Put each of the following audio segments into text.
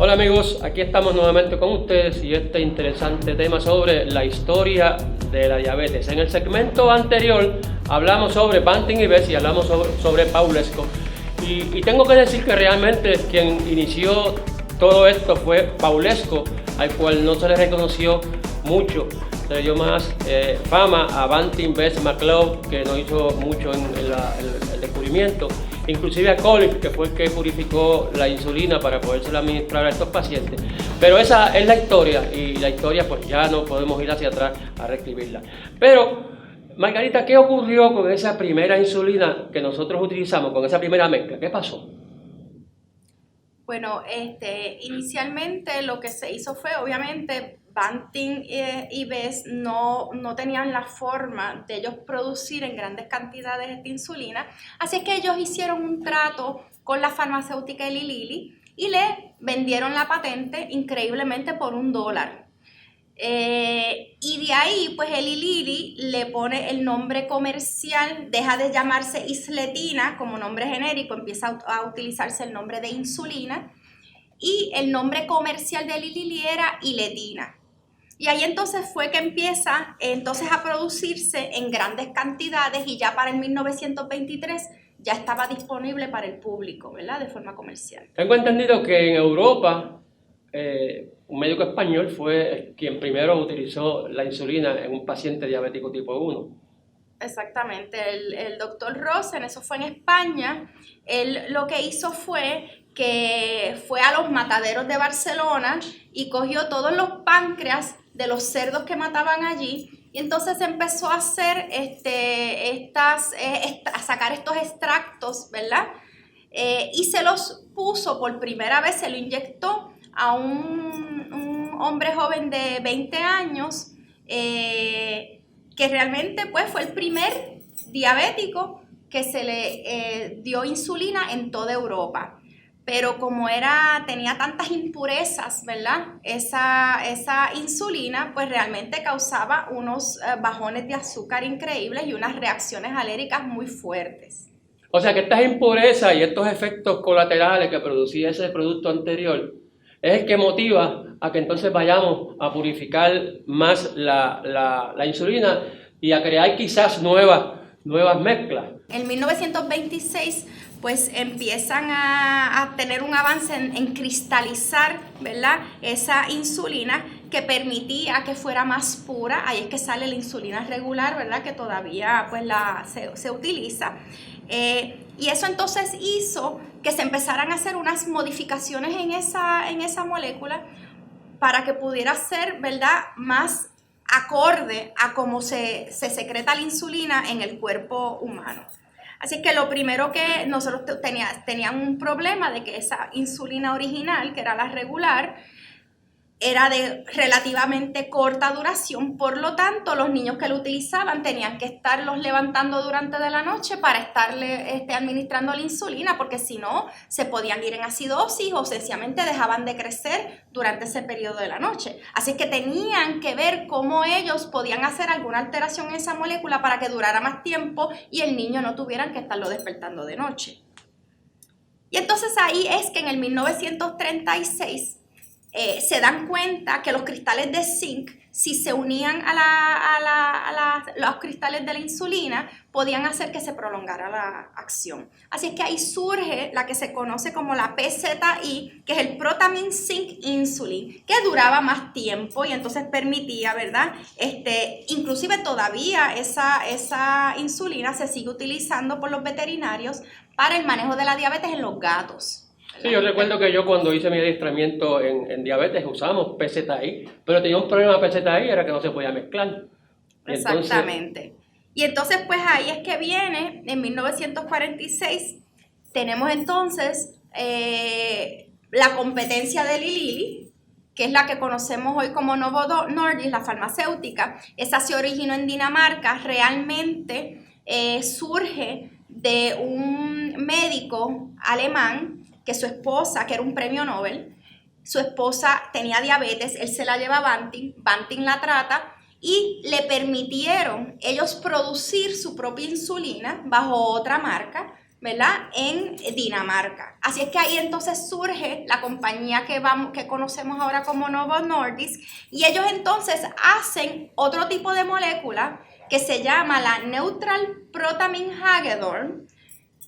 Hola amigos, aquí estamos nuevamente con ustedes y este interesante tema sobre la historia de la diabetes. En el segmento anterior hablamos sobre Banting y Bess y hablamos sobre Paulesco. Y tengo que decir que realmente quien inició todo esto fue Paulesco, al cual no se le reconoció mucho. Se le dio más fama a Banting, Bess, McLeod, que no hizo mucho en el descubrimiento. Inclusive a Collins, que fue el que purificó la insulina para poderse administrar a estos pacientes. Pero esa es la historia, y la historia pues ya no podemos ir hacia atrás a reescribirla. Pero, Margarita, ¿qué ocurrió con esa primera insulina que nosotros utilizamos, con esa primera mezcla? ¿Qué pasó? Bueno, inicialmente lo que se hizo fue, obviamente, Banting y Bess no tenían la forma de ellos producir en grandes cantidades esta insulina, así que ellos hicieron un trato con la farmacéutica Eli Lilly y le vendieron la patente increíblemente por $1. Y de ahí, pues Eli Lilly le pone el nombre comercial, deja de llamarse Isletina como nombre genérico, empieza a utilizarse el nombre de insulina y el nombre comercial de Eli Lilly era Iletina. Y ahí entonces fue que empieza a producirse en grandes cantidades y ya para el 1923 ya estaba disponible para el público, ¿verdad? De forma comercial. Tengo entendido que en Europa un médico español fue quien primero utilizó la insulina en un paciente diabético tipo 1. Exactamente, el doctor Rosen, eso fue en España. Él lo que hizo fue que fue a los mataderos de Barcelona y cogió todos los páncreas de los cerdos que mataban allí y entonces empezó a hacer a sacar estos extractos, ¿verdad? Y se los puso por primera vez, se lo inyectó a un hombre joven de 20 años que realmente pues fue el primer diabético que se le dio insulina en toda Europa. Pero como tenía tantas impurezas, ¿verdad? Esa insulina pues realmente causaba unos bajones de azúcar increíbles y unas reacciones alérgicas muy fuertes. O sea que estas impurezas y estos efectos colaterales que producía ese producto anterior es el que motiva a que entonces vayamos a purificar más la insulina y a crear quizás nuevas mezclas. En 1926 pues empiezan a tener un avance en cristalizar, ¿verdad? Esa insulina que permitía que fuera más pura. Ahí es que sale la insulina regular, ¿verdad? Que todavía pues se utiliza. Y eso entonces hizo que se empezaran a hacer unas modificaciones en esa molécula para que pudiera ser, ¿verdad?, más acorde a cómo se secreta la insulina en el cuerpo humano. Así que lo primero que nosotros tenían un problema de que esa insulina original, que era la regular, era de relativamente corta duración, por lo tanto los niños que lo utilizaban tenían que estarlos levantando durante de la noche para estarle administrando la insulina, porque si no se podían ir en acidosis o sencillamente dejaban de crecer durante ese periodo de la noche. Así que tenían que ver cómo ellos podían hacer alguna alteración en esa molécula para que durara más tiempo y el niño no tuvieran que estarlo despertando de noche. Y entonces ahí es que en el 1936 se dan cuenta que los cristales de zinc, si se unían a los cristales de la insulina, podían hacer que se prolongara la acción. Así es que ahí surge la que se conoce como la PZI, que es el Protamine Zinc Insulin, que duraba más tiempo y entonces permitía, ¿verdad? Inclusive todavía esa insulina se sigue utilizando por los veterinarios para el manejo de la diabetes en los gatos. Sí, yo recuerdo que yo cuando hice mi adiestramiento en diabetes usamos PZI, pero tenía un problema PZI, era que no se podía mezclar. Exactamente. Y entonces pues ahí es que viene, en 1946, tenemos entonces la competencia de Eli Lilly, que es la que conocemos hoy como Novo Nordisk, la farmacéutica. Esa se originó en Dinamarca, realmente surge de un médico alemán que su esposa, que era un premio Nobel, su esposa tenía diabetes, él se la lleva a Banting la trata y le permitieron ellos producir su propia insulina bajo otra marca, ¿verdad? En Dinamarca. Así es que ahí entonces surge la compañía que conocemos ahora como Novo Nordisk, y ellos entonces hacen otro tipo de molécula que se llama la Neutral Protamine Hagedorn,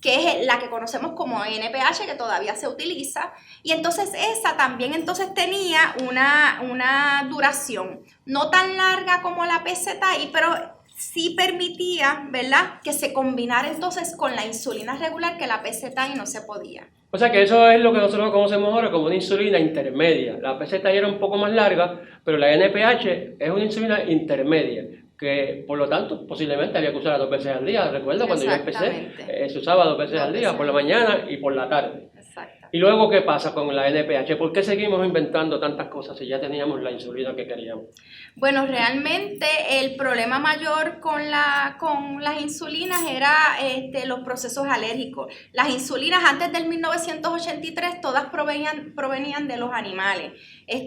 que es la que conocemos como NPH, que todavía se utiliza, y entonces esa también entonces tenía una duración no tan larga como la PZI, pero sí permitía, ¿verdad?, que se combinara entonces con la insulina regular, que la PZI no se podía. O sea que eso es lo que nosotros conocemos ahora como una insulina intermedia. La PZI era un poco más larga, pero la NPH es una insulina intermedia, que por lo tanto posiblemente había que usarla 2 veces al día. Recuerdo cuando yo empecé, se usaba 2 veces al día, por la mañana y por la tarde. Exacto. ¿Y luego qué pasa con la NPH? ¿Por qué seguimos inventando tantas cosas si ya teníamos la insulina que queríamos? Bueno, realmente el problema mayor con las insulinas era los procesos alérgicos. Las insulinas antes del 1983 todas provenían de los animales,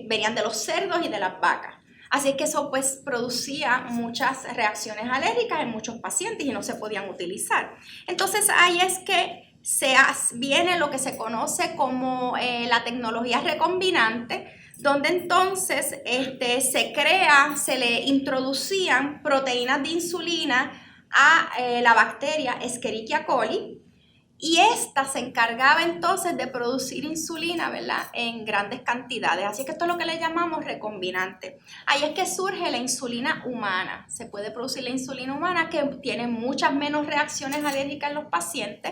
venían de los cerdos y de las vacas. Así es que eso pues producía muchas reacciones alérgicas en muchos pacientes y no se podían utilizar. Entonces ahí es que viene lo que se conoce como la tecnología recombinante, donde entonces se le introducían proteínas de insulina a la bacteria Escherichia coli, y esta se encargaba entonces de producir insulina, ¿verdad?, en grandes cantidades. Así que esto es lo que le llamamos recombinante. Ahí es que surge la insulina humana. Se puede producir la insulina humana, que tiene muchas menos reacciones alérgicas en los pacientes.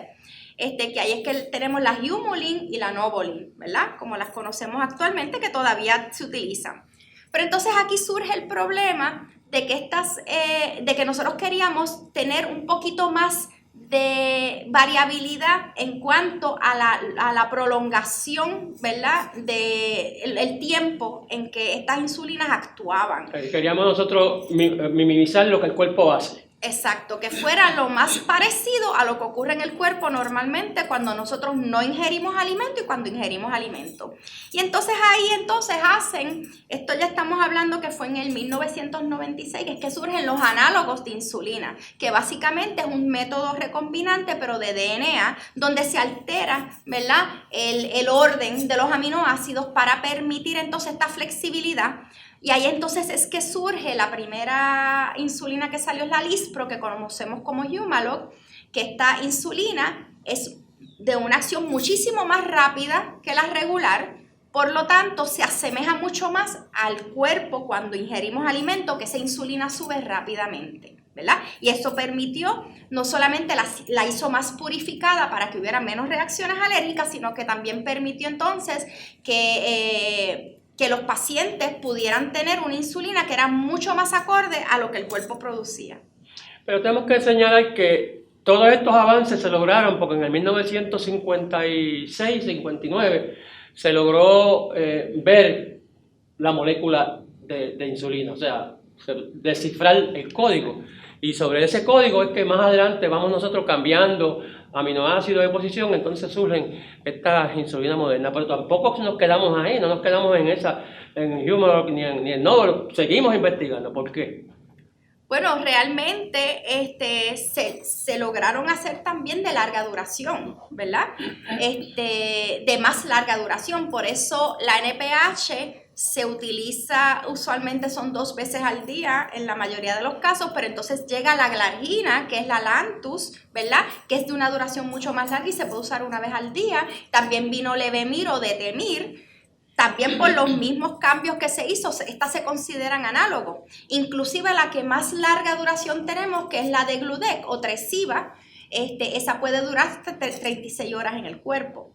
Que ahí es que tenemos la Humulin y la Novolin, ¿verdad?, como las conocemos actualmente, que todavía se utilizan. Pero entonces aquí surge el problema de que nosotros queríamos tener un poquito más de variabilidad en cuanto a la prolongación, ¿verdad?, el tiempo en que estas insulinas actuaban. Queríamos nosotros minimizar lo que el cuerpo hace. Exacto, que fuera lo más parecido a lo que ocurre en el cuerpo normalmente cuando nosotros no ingerimos alimento y cuando ingerimos alimento. Y entonces ahí esto ya estamos hablando que fue en el 1996, que es que surgen los análogos de insulina, que básicamente es un método recombinante pero de DNA, donde se altera, ¿verdad?, el orden de los aminoácidos para permitir entonces esta flexibilidad. Y ahí entonces es que surge la primera insulina que salió, es la Lispro, que conocemos como Humalog, que esta insulina es de una acción muchísimo más rápida que la regular, por lo tanto se asemeja mucho más al cuerpo cuando ingerimos alimento, que esa insulina sube rápidamente, ¿verdad? Y eso permitió, no solamente la hizo más purificada para que hubiera menos reacciones alérgicas, sino que también permitió entonces que los pacientes pudieran tener una insulina que era mucho más acorde a lo que el cuerpo producía. Pero tenemos que señalar que todos estos avances se lograron porque en el 1956-59 se logró ver la molécula de insulina, o sea, descifrar el código. Y sobre ese código es que más adelante vamos nosotros cambiando aminoácidos de posición, entonces surgen estas insulinas modernas, pero tampoco nos quedamos ahí, no nos quedamos en Humalog ni en Novolog, seguimos investigando. ¿Por qué? Bueno, realmente se lograron hacer también de larga duración, ¿verdad? De más larga duración, por eso la NPH se utiliza, usualmente son 2 veces al día en la mayoría de los casos, pero entonces llega la glargina, que es la Lantus, ¿verdad?, que es de una duración mucho más larga y se puede usar 1 vez al día. También vino Levemir o Detemir, también por los mismos cambios que se hizo, estas se consideran análogos. Inclusive la que más larga duración tenemos, que es la de Gludec o Tresiba, esa puede durar hasta 36 horas en el cuerpo.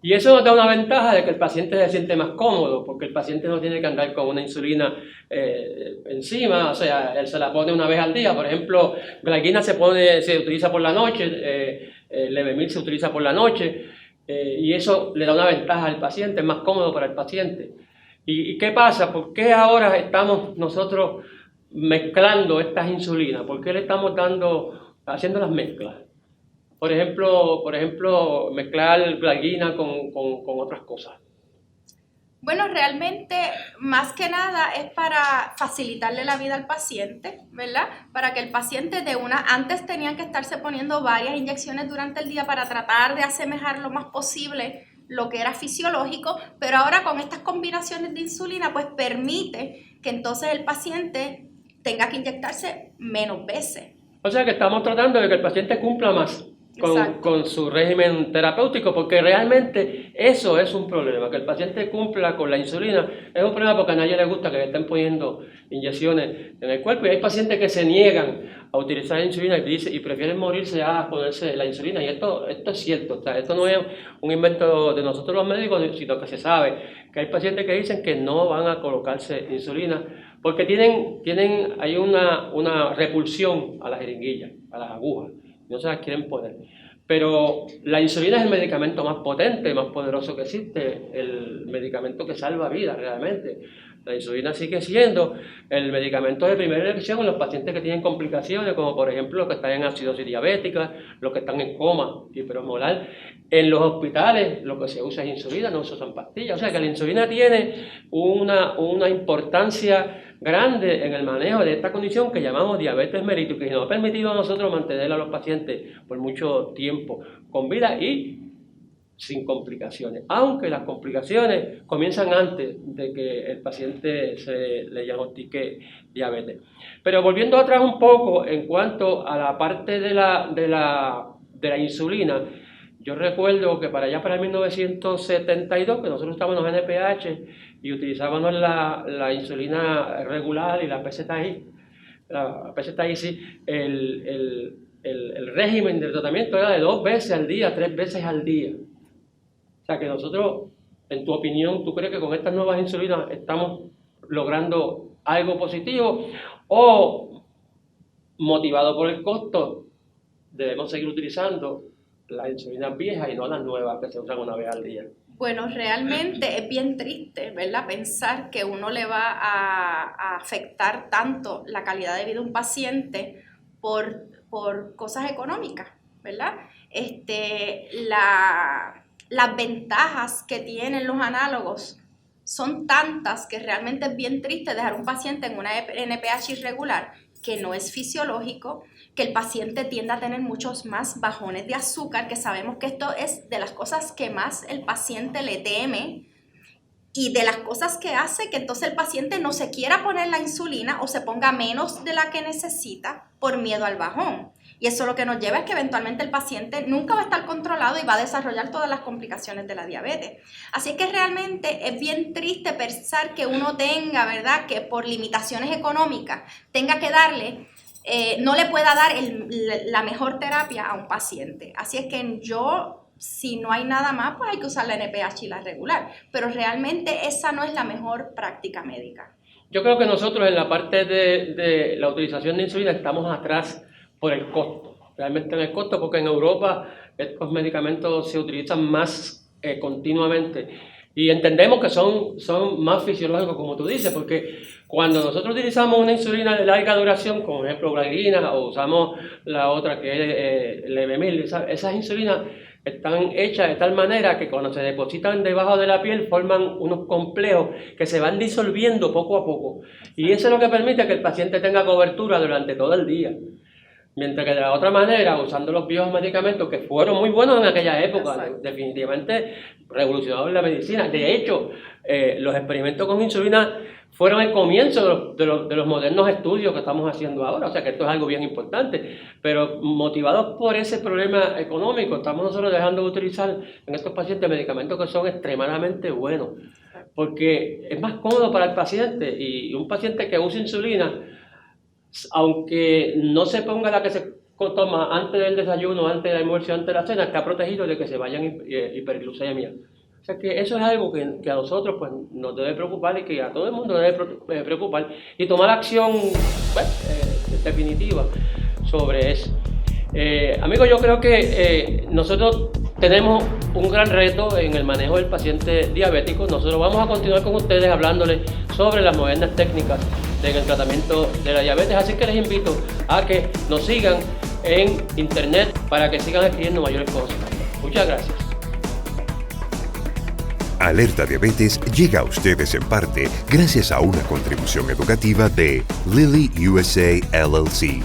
Y eso nos da una ventaja de que el paciente se siente más cómodo, porque el paciente no tiene que andar con una insulina encima, o sea, él se la pone 1 vez al día. Por ejemplo, glargina se utiliza por la noche, Levemir se utiliza por la noche, y eso le da una ventaja al paciente, es más cómodo para el paciente. ¿Y qué pasa? ¿Por qué ahora estamos nosotros mezclando estas insulinas? ¿Por qué le estamos haciendo las mezclas? Por ejemplo, mezclar glargina con otras cosas. Bueno, realmente, más que nada, es para facilitarle la vida al paciente, ¿verdad? Para que el paciente antes tenían que estarse poniendo varias inyecciones durante el día para tratar de asemejar lo más posible lo que era fisiológico, pero ahora con estas combinaciones de insulina, pues permite que entonces el paciente tenga que inyectarse menos veces. O sea que estamos tratando de que el paciente cumpla más con su régimen terapéutico, porque realmente eso es un problema, que el paciente cumpla con la insulina es un problema porque a nadie le gusta que le estén poniendo inyecciones en el cuerpo, y hay pacientes que se niegan a utilizar la insulina y prefieren morirse a ponerse la insulina, y esto es cierto, o sea, esto no es un invento de nosotros los médicos, sino que se sabe que hay pacientes que dicen que no van a colocarse insulina porque hay una repulsión a las jeringuillas, a las agujas, no se las quieren poner. Pero la insulina es el medicamento más potente, más poderoso que existe, el medicamento que salva vidas realmente. La insulina sigue siendo el medicamento de primera elección en los pacientes que tienen complicaciones, como por ejemplo los que están en acidosis diabética, los que están en coma hiperosmolar. En los hospitales lo que se usa es insulina, no se usan pastillas. O sea que la insulina tiene una importancia grande en el manejo de esta condición que llamamos diabetes mellitus, que nos ha permitido a nosotros mantener a los pacientes por mucho tiempo con vida y sin complicaciones, aunque las complicaciones comienzan antes de que el paciente se le diagnostique diabetes. Pero volviendo atrás un poco en cuanto a la parte de la insulina, yo recuerdo que para el 1972, que nosotros estábamos en NPH y utilizábamos la insulina regular y la PZI, el régimen del tratamiento era de 2 veces al día, 3 veces al día. O sea que nosotros, en tu opinión, ¿tú crees que con estas nuevas insulinas estamos logrando algo positivo? ¿O, motivado por el costo, debemos seguir utilizando las insulinas viejas y no las nuevas que se usan una vez al día? Bueno, realmente es bien triste, ¿verdad? Pensar que uno le va a afectar tanto la calidad de vida de un paciente por cosas económicas, ¿verdad? Las ventajas que tienen los análogos son tantas que realmente es bien triste dejar un paciente en una NPH irregular que no es fisiológico, que el paciente tiende a tener muchos más bajones de azúcar, que sabemos que esto es de las cosas que más el paciente le teme y de las cosas que hace que entonces el paciente no se quiera poner la insulina o se ponga menos de la que necesita por miedo al bajón. Y eso lo que nos lleva es que eventualmente el paciente nunca va a estar controlado y va a desarrollar todas las complicaciones de la diabetes. Así que realmente es bien triste pensar que uno tenga, ¿verdad?, que por limitaciones económicas tenga que darle, no le pueda dar la mejor terapia a un paciente. Así es que si no hay nada más, pues hay que usar la NPH y la regular. Pero realmente esa no es la mejor práctica médica. Yo creo que nosotros en la parte de la utilización de insulina estamos atrás por el costo, realmente en el costo, porque en Europa estos medicamentos se utilizan más continuamente y entendemos que son más fisiológicos, como tú dices, porque cuando nosotros utilizamos una insulina de larga duración, como por ejemplo Glagrina, o usamos la otra que es Levemil, esas insulinas están hechas de tal manera que cuando se depositan debajo de la piel forman unos complejos que se van disolviendo poco a poco, y eso es lo que permite que el paciente tenga cobertura durante todo el día. Mientras que de la otra manera, usando los viejos medicamentos que fueron muy buenos en aquella época, definitivamente revolucionaron la medicina. De hecho, los experimentos con insulina fueron el comienzo de los modernos estudios que estamos haciendo ahora. O sea que esto es algo bien importante. Pero motivados por ese problema económico, estamos nosotros dejando de utilizar en estos pacientes medicamentos que son extremadamente buenos. Porque es más cómodo para el paciente, y un paciente que usa insulina, aunque no se ponga la que se toma antes del desayuno, antes del almuerzo, antes de la cena, está protegido de que se vayan hiperglucemia. O sea que eso es algo que a nosotros pues, nos debe preocupar y que a todo el mundo debe preocupar y tomar acción definitiva sobre eso. Amigos, yo creo que nosotros tenemos un gran reto en el manejo del paciente diabético. Nosotros vamos a continuar con ustedes hablándoles sobre las modernas técnicas en el tratamiento de la diabetes, así que les invito a que nos sigan en internet para que sigan adquiriendo mayores conocimientos. Muchas gracias. Alerta Diabetes llega a ustedes en parte gracias a una contribución educativa de Lilly USA LLC